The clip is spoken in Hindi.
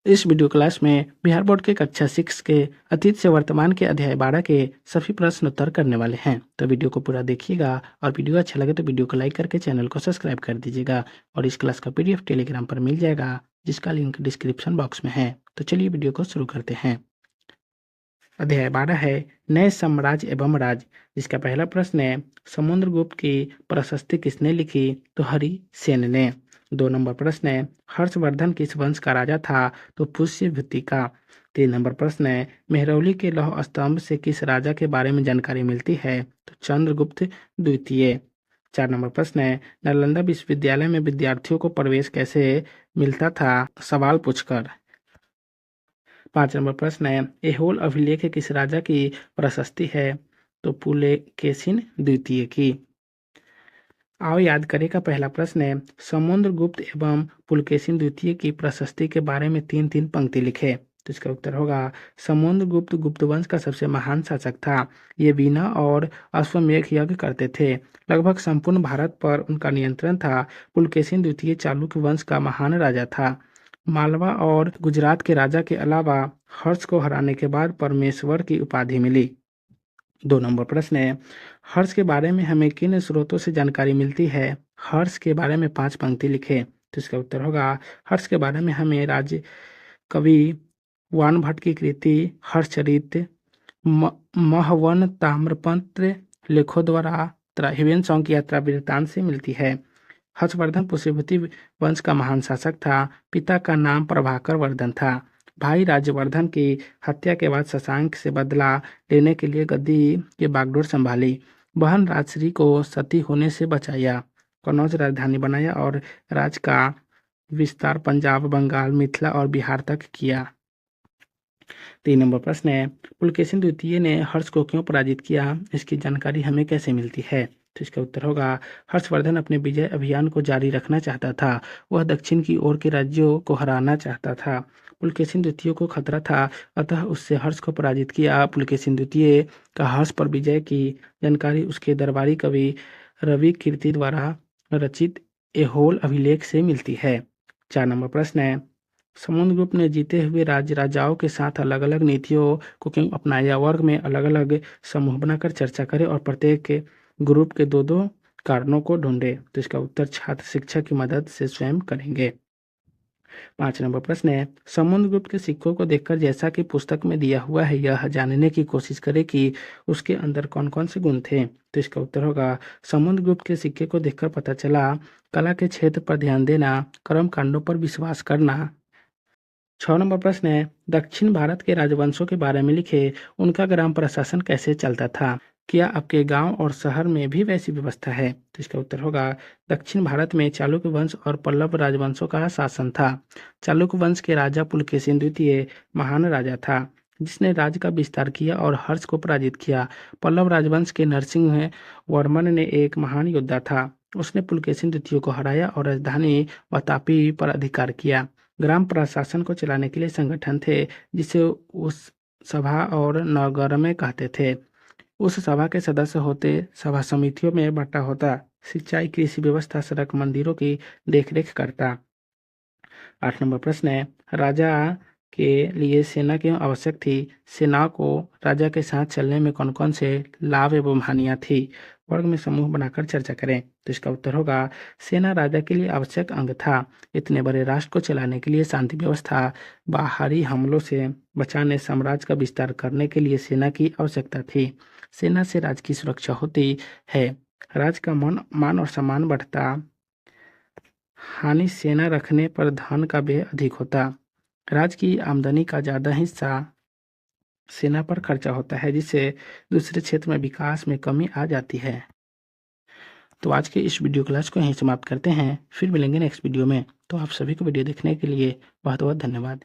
इस वीडियो क्लास में बिहार बोर्ड के कक्षा 6 के अतीत से वर्तमान के अध्याय 12 के सभी प्रश्न उत्तर करने वाले हैं। तो वीडियो को पूरा देखिएगा और वीडियो अच्छा लगे तो वीडियो को लाइक करके चैनल को सब्सक्राइब कर दीजिएगा। और इस क्लास का पीडीएफ टेलीग्राम पर मिल जाएगा, जिसका लिंक डिस्क्रिप्शन बॉक्स में है। तो चलिए वीडियो को शुरू करते हैं। अध्याय 12 है नए साम्राज्य एवं राज, जिसका पहला प्रश्न है समुद्रगुप्त की प्रशस्ति किसने लिखी? तो हरिसेन ने। 2 नंबर प्रश्न है हर्षवर्धन किस वंश का राजा था? तो पुष्यभूति का। 3 नंबर प्रश्न है मेहरौली के लौह स्तंभ से किस राजा के बारे में जानकारी मिलती है? तो चंद्रगुप्त द्वितीय। 4 नंबर प्रश्न है नालंदा विश्वविद्यालय में विद्यार्थियों को प्रवेश कैसे मिलता था? सवाल पूछकर। 5 नंबर प्रश्न है ऐहोल अभिलेख किस राजा की प्रशस्ति है? तो पुलकेशिन द्वितीय की। आओ याद करें का पहला प्रश्न है समुद्रगुप्त एवं पुलकेशिन द्वितीय की प्रशस्ति के बारे में 3-3 पंक्ति लिखे। तो इसका उत्तर होगा समुद्रगुप्त गुप्त वंश का सबसे महान शासक था। ये वीणा और अश्वमेध यज्ञ करते थे। लगभग संपूर्ण भारत पर उनका नियंत्रण था। पुलकेशिन द्वितीय चालुक्य वंश का महान राजा था। मालवा और गुजरात के राजा के अलावा हर्ष को हराने के बाद परमेश्वर की उपाधि मिली। 2 नंबर प्रश्न है हर्ष के बारे में हमें किन स्रोतों से जानकारी मिलती है? हर्ष के बारे में 5 पंक्ति लिखे। तो इसका उत्तर होगा हर्ष के बारे में हमें राज्य कवि वान भट्ट की कृति हर्षचरित, महवन ताम्रपत्र लेखों द्वारा त्रिवेणी संघ की यात्रा वृत्तांत से मिलती है। हर्षवर्धन पुष्यभूति वंश का महान शासक था। पिता का नाम प्रभाकर वर्धन था। भाई राज्यवर्धन की हत्या के बाद शशांक से बदला लेने के लिए गद्दी की बागडोर संभाली। बहन राजश्री को सती होने से बचाया। कन्नौज राजधानी बनाया और राज का विस्तार पंजाब, बंगाल, मिथिला और बिहार तक किया। 3 नंबर प्रश्न है पुलकेशिन द्वितीय ने हर्ष को क्यों पराजित किया? इसकी जानकारी हमें कैसे मिलती है? तो इसका उत्तर होगा हर्षवर्धन अपने विजय अभियान को जारी रखना चाहता था। वह दक्षिण की ओर के राज्यों को हराना चाहता था। पुलकेशिन द्वितीय को खतरा था, अतः उससे हर्ष को पराजित किया। पुलकेशिन द्वितीय का हर्ष पर विजय की जानकारी उसके दरबारी कवि रवि कीर्ति द्वारा रचित ऐहोल अभिलेख से मिलती है। 4 नंबर प्रश्न है समुद्रगुप्त ने जीते हुए राजाओं के साथ अलग अलग नीतियों को क्यों अपनाया? वर्ग में अलग अलग समूह बनाकर चर्चा करें और प्रत्येक ग्रुप के 2-2 कारणों को ढूंढे। तो इसका उत्तर छात्र शिक्षक की मदद से स्वयं करेंगे। 5 नंबर प्रश्न है समुद्रगुप्त के सिक्कों को देखकर जैसा कि पुस्तक में दिया हुआ है यह जानने की कोशिश करें कि उसके अंदर कौन कौन से गुण थे। तो इसका उत्तर होगा समुद्रगुप्त के सिक्के को देखकर पता चला कला के क्षेत्र पर ध्यान देना, कर्म कांडों पर विश्वास करना। 6 नंबर प्रश्न है दक्षिण भारत के राजवंशों के बारे में लिखे। उनका ग्राम प्रशासन कैसे चलता था? क्या आपके गांव और शहर में भी वैसी व्यवस्था है? तो इसका उत्तर होगा दक्षिण भारत में चालुक्य वंश और पल्लव राजवंशों का शासन था। चालुक्य वंश के राजा पुलकेशिन द्वितीय महान राजा था, जिसने राज्य का विस्तार किया और हर्ष को पराजित किया। पल्लव राजवंश के नरसिंह वर्मन ने एक महान योद्धा था। उसने पुलकेशिन द्वितीय को हराया और राजधानी वातापी पर अधिकार किया। ग्राम प्रशासन को चलाने के लिए संगठन थे, जिसे उस सभा और नगरमे कहते थे। उस सभा के सदस्य होते, सभा समितियों में बंटा होता, सिंचाई, कृषि व्यवस्था, सड़क, मंदिरों की देखरेख करता। 8 नंबर प्रश्न है राजा के लिए सेना क्यों आवश्यक थी? सेना को राजा के साथ चलने में कौन कौन से लाभ एवं हानियां थी? वर्ग में समूह बनाकर चर्चा करें। तो इसका उत्तर होगा सेना राजा के लिए आवश्यक अंग था। इतने बड़े राष्ट्र को चलाने के लिए शांति व्यवस्था, बाहरी हमलों से बचाने, साम्राज्य का विस्तार करने के लिए सेना की आवश्यकता थी। सेना से राज्य की सुरक्षा होती है, राज्य का मान और सम्मान बढ़ता। हानि सेना रखने पर धन का व्यय अधिक होता। राज्य की आमदनी का ज़्यादा हिस्सा सेना पर खर्चा होता है, जिससे दूसरे क्षेत्र में विकास में कमी आ जाती है। तो आज के इस वीडियो क्लास को यहीं समाप्त करते हैं, फिर मिलेंगे नेक्स्ट वीडियो में। तो आप सभी को वीडियो देखने के लिए बहुत बहुत धन्यवाद।